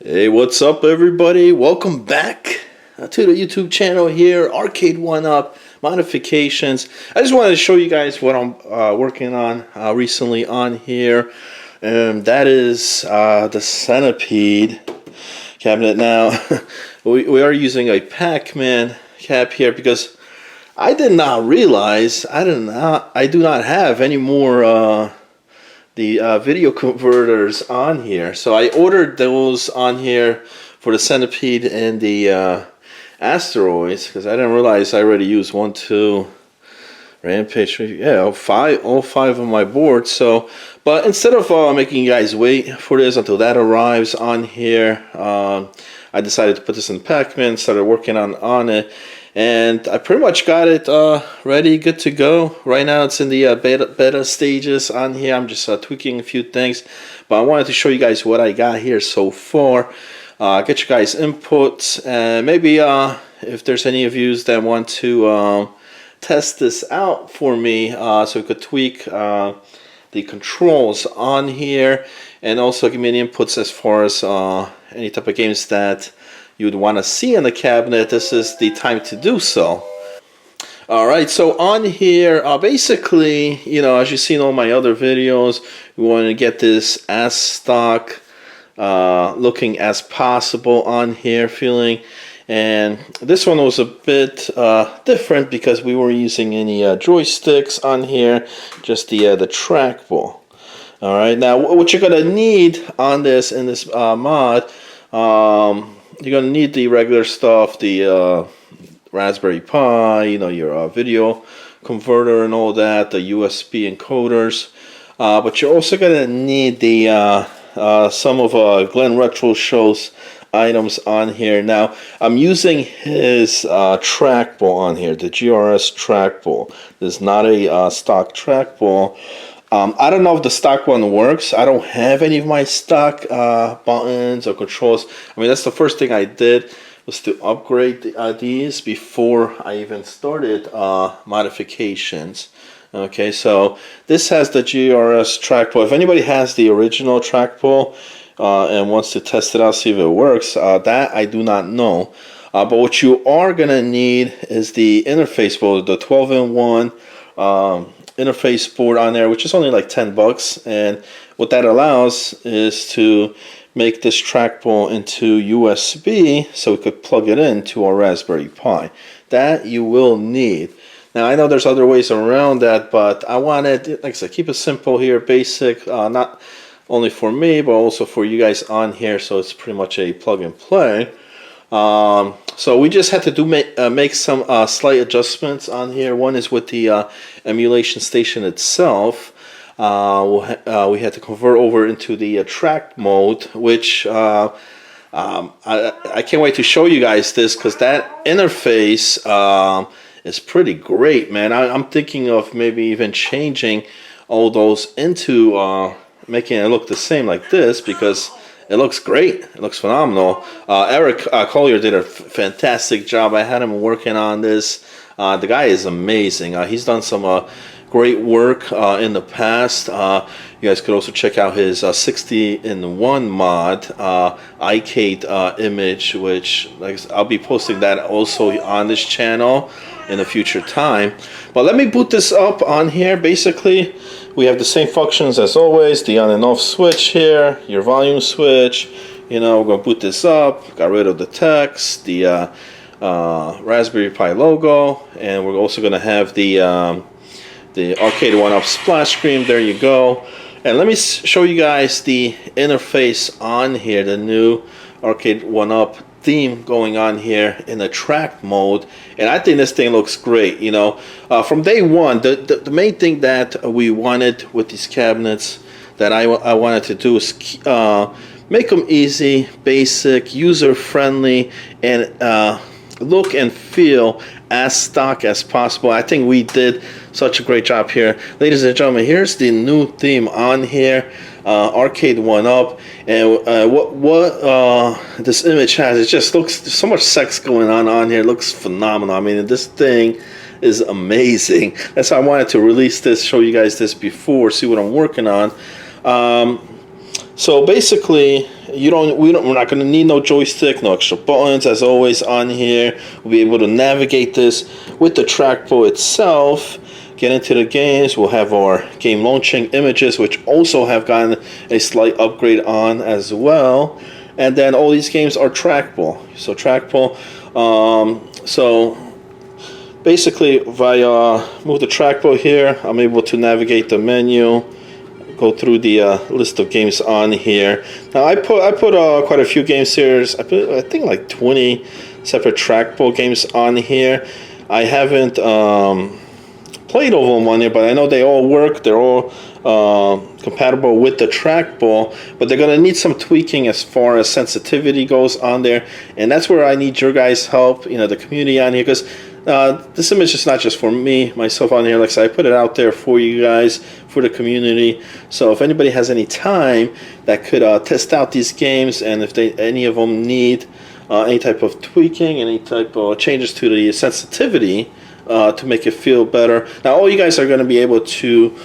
Hey, what's up, everybody? Welcome back to the YouTube channel here, Arcade 1-Up Modifications. I just wanted to show you guys what I'm working on recently on here. That is the Centipede cabinet. Now, we are using a Pac-Man cap here because I did not realize, I do not have any more the video converters on here. So I ordered those on here for the Centipede and the Asteroids because I didn't realize I already used 1, 2, Rampage, yeah, all five of my boards. So, but instead of making you guys wait for this until that arrives on here, I decided to put this in Pac-Man, started working on it. And I pretty much got it ready, good to go. Right now it's in the beta stages on here. I'm just tweaking a few things. But I wanted to show you guys what I got here so far. Get you guys inputs. And maybe if there's any of you that want to test this out for me so we could tweak the controls on here. And also give me any inputs as far as any type of games that you would want to see in the cabinet. This is the time to do so. Alright, so on here, basically, you know, as you've seen all my other videos, we want to get this as stock looking as possible on here, feeling. And this one was a bit different because we weren't using any joysticks on here, just the trackball. Alright, now what you're going to need on this in this mod, you're going to need the regular stuff, the Raspberry Pi, you know, your video converter and all that, the USB encoders. But you're also going to need the some of Glenn Retro Show's items on here. Now, I'm using his trackball on here, the GRS Trackball. This is not a stock trackball. I don't know if the stock one works. I don't have any of my stock buttons or controls. I mean, that's the first thing I did was to upgrade these before I even started modifications. Okay, so this has the GRS trackball. If anybody has the original trackball and wants to test it out, see if it works, that I do not know. But what you are going to need is the interface board, the 12-in-1 interface board on there, which is only like 10 bucks. And what that allows is to make this trackball into USB so we could plug it into our Raspberry Pi. That you will need. Now I know there's other ways around that, but I wanted, like I said, keep it simple here, basic, not only for me but also for you guys on here, so it's pretty much a plug and play. So we just had to make some slight adjustments on here. One is with the emulation station itself. We had to convert over into the track mode, which I can't wait to show you guys this because that interface is pretty great, man. I'm thinking of maybe even changing all those into making it look the same like this because it looks great. It looks phenomenal. Eric Collier did a fantastic job. I had him working on this. The guy is amazing. He's done some great work in the past. You guys could also check out his 60-in-1 mod, iCade image, which I'll be posting that also on this channel in a future time. But let me boot this up on here. Basically, we have the same functions as always, the on and off switch here, your volume switch. You know, we're going to boot this up, got rid of the text, the Raspberry Pi logo, and we're also going to have the Arcade 1-Up splash screen. There you go. And let me show you guys the interface on here, the new Arcade 1-Up theme going on here in the track mode, and I think this thing looks great. You know, from day one, the main thing that we wanted with these cabinets that I wanted to do is make them easy, basic, user friendly, and look and feel as stock as possible. I think we did such a great job here. Ladies and gentlemen, here's the new theme on here, Arcade 1-Up, and what this image has, it just looks, there's so much sex going on here. It looks phenomenal. I mean, this thing is amazing. That's why I wanted to release this, show you guys this before, see what I'm working on. So basically, we're not going to need no joystick, no extra buttons. As always on here, we'll be able to navigate this with the trackball itself. Get into the games. We'll have our game launching images, which also have gotten a slight upgrade on as well. And then all these games are trackball. So trackball. So basically, if I move the trackball here, I'm able to navigate the menu. Go through the list of games on here. Now I put quite a few games here. I think like 20 separate trackball games on here. I haven't played all of them on here, but I know they all work. They're all compatible with the trackball, but they're gonna need some tweaking as far as sensitivity goes on there, and that's where I need your guys' help. You know, the community on here, because this image is not just for me, myself on here. Like I said, I put it out there for you guys, for the community. So if anybody has any time that could test out these games, and if any of them need any type of tweaking, any type of changes to the sensitivity to make it feel better. Now all you guys are going to be able to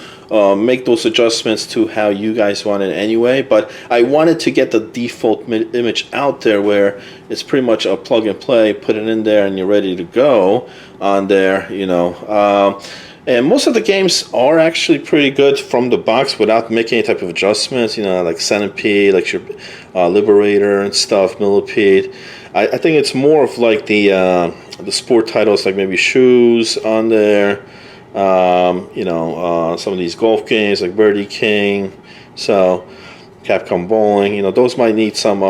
make those adjustments to how you guys want it anyway, but I wanted to get the default image out there where it's pretty much a plug and play, put it in there and you're ready to go on there, you know. And most of the games are actually pretty good from the box without making any type of adjustments, you know, like Centipede, like your Liberator and stuff, Millipede. I think it's more of like the sport titles, like maybe Shoes on there. You know, some of these golf games like Birdie King, so Capcom Bowling, you know, those might need some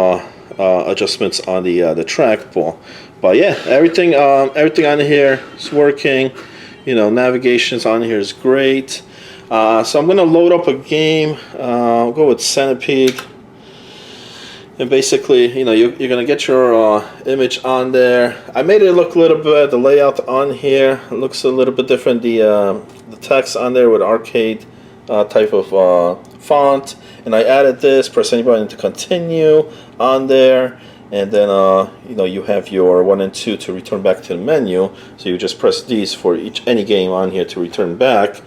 adjustments on the trackball. But yeah, everything on here is working. You know, navigations on here is great. So I'm gonna load up a game. I'll go with Centipede. And basically, you know, you're gonna get your image on there. I made it look a little bit, the layout on here it looks a little bit different. The text on there with arcade type of font, and I added this. Press any button to continue on there, and then you know, you have your 1 and 2 to return back to the menu. So you just press these for any game on here to return back.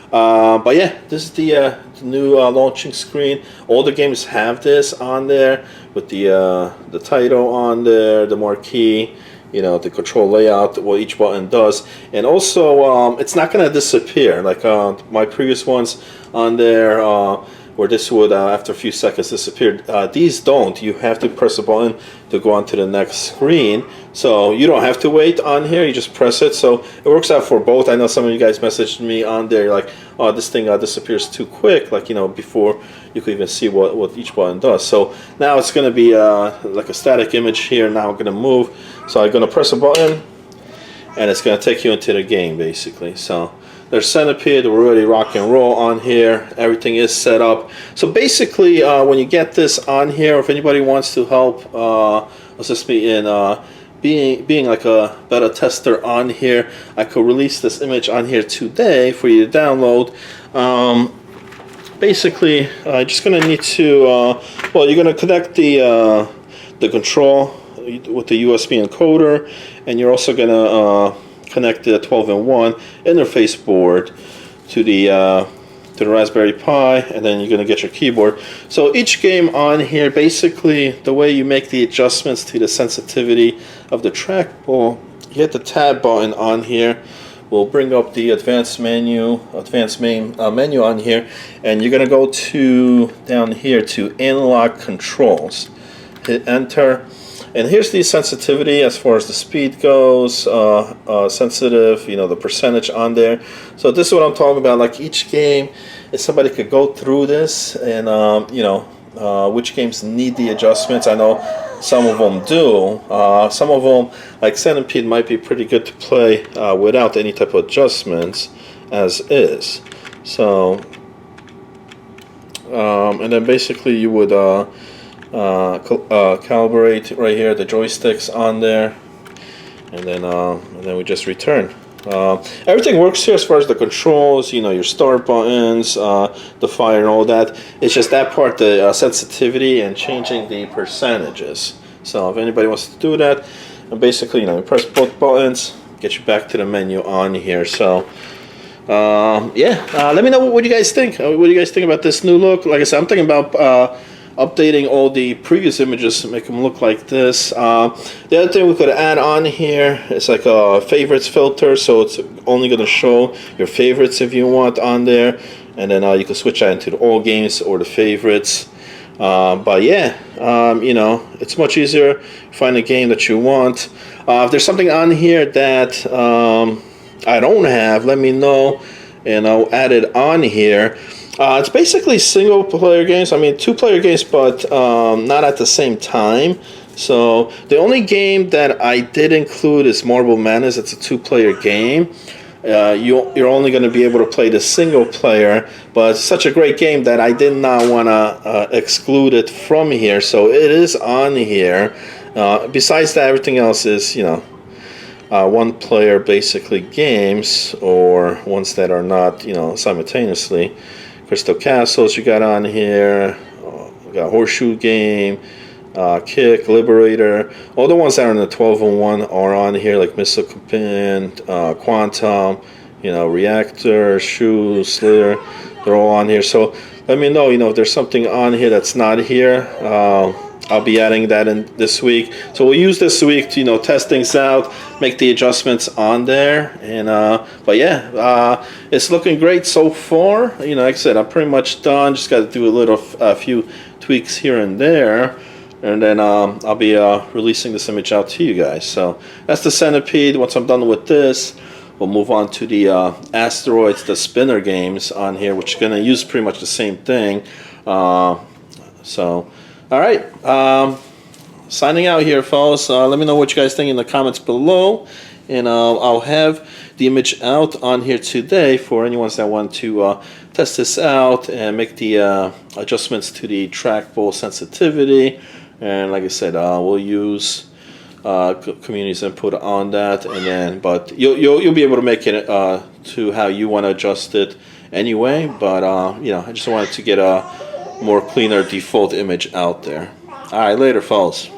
But yeah, this is the new launching screen. All the games have this on there with the title on there, the marquee, you know, the control layout, what each button does, and also it's not going to disappear like my previous ones on there, where this would after a few seconds disappear. These don't. You have to press a button to go on to the next screen, so you don't have to wait on here, you just press it. So it works out for both. I know some of you guys messaged me on there like, oh, this thing disappears too quick, like, you know, before you could even see what each button does. So now it's going to be like a static image here. Now I'm going to move, so I'm going to press a button and it's going to take you into the game basically. So there's Centipede. We're ready to rock and roll on here. Everything is set up. So basically, when you get this on here, if anybody wants to help assist me in being like a beta tester on here, I could release this image on here today for you to download. Basically, just gonna need to well, you're gonna connect the control with the USB encoder, and you're also gonna connect the 12-in-1 interface board to the Raspberry Pi, and then you're going to get your keyboard. So each game on here, basically the way you make the adjustments to the sensitivity of the trackball, you hit the tab button on here. We'll bring up the advanced main menu on here, and you're going to go to down here to analog controls. Hit enter. And here's the sensitivity as far as the speed goes, sensitive, you know, the percentage on there. So this is what I'm talking about. Like each game, if somebody could go through this and, you know, which games need the adjustments. I know some of them do. Some of them, like Centipede, might be pretty good to play without any type of adjustments as is. So, and then basically you would calibrate right here the joysticks on there, and then we just return. Everything works here as far as the controls, you know, your start buttons, the fire and all that. It's just that part, the sensitivity and changing the percentages. So if anybody wants to do that, and basically, you know, you press both buttons, get you back to the menu on here. So yeah, let me know what you guys think. What do you guys think about this new look? Like I said, I'm thinking about updating all the previous images to make them look like this. The other thing we could add on here is like a favorites filter, so it's only going to show your favorites if you want on there, and then you can switch that into the all games or the favorites. But yeah, you know, it's much easier to find a game that you want. If there's something on here that I don't have, let me know and I'll add it on here. It's basically single player games. I mean, 2-player games, but not at the same time. So the only game that I did include is Marble Madness. It's a 2-player game. You're only going to be able to play the single player, but it's such a great game that I did not want to exclude it from here. So it is on here. Besides that, everything else is, you know, 1-player basically games, or ones that are not, you know, simultaneously. Crystal Castles you got on here, we got Horseshoe Game, Kick, Liberator. All the ones that are in the 12-on-1 are on here, like Missile Command, Quantum, you know, Reactor, Shoe, Slayer. They're all on here. So let me know, you know, if there's something on here that's not here. I'll be adding that in this week. So we'll use this week to, you know, test things out, make the adjustments on there. And but yeah, it's looking great so far. You know, like I said, I'm pretty much done. Just got to do a few tweaks here and there, and then I'll be releasing this image out to you guys. So that's the Centipede. Once I'm done with this, we'll move on to the Asteroids, the spinner games on here, which are going to use pretty much the same thing. So. All right, signing out here, fellas. Let me know what you guys think in the comments below, and I'll have the image out on here today for anyone that want to test this out and make the adjustments to the trackball sensitivity. And like I said, we'll use community's input on that, and then but you'll be able to make it to how you want to adjust it anyway. But you know, I just wanted to get a more cleaner default image out there. All right, later, fellas.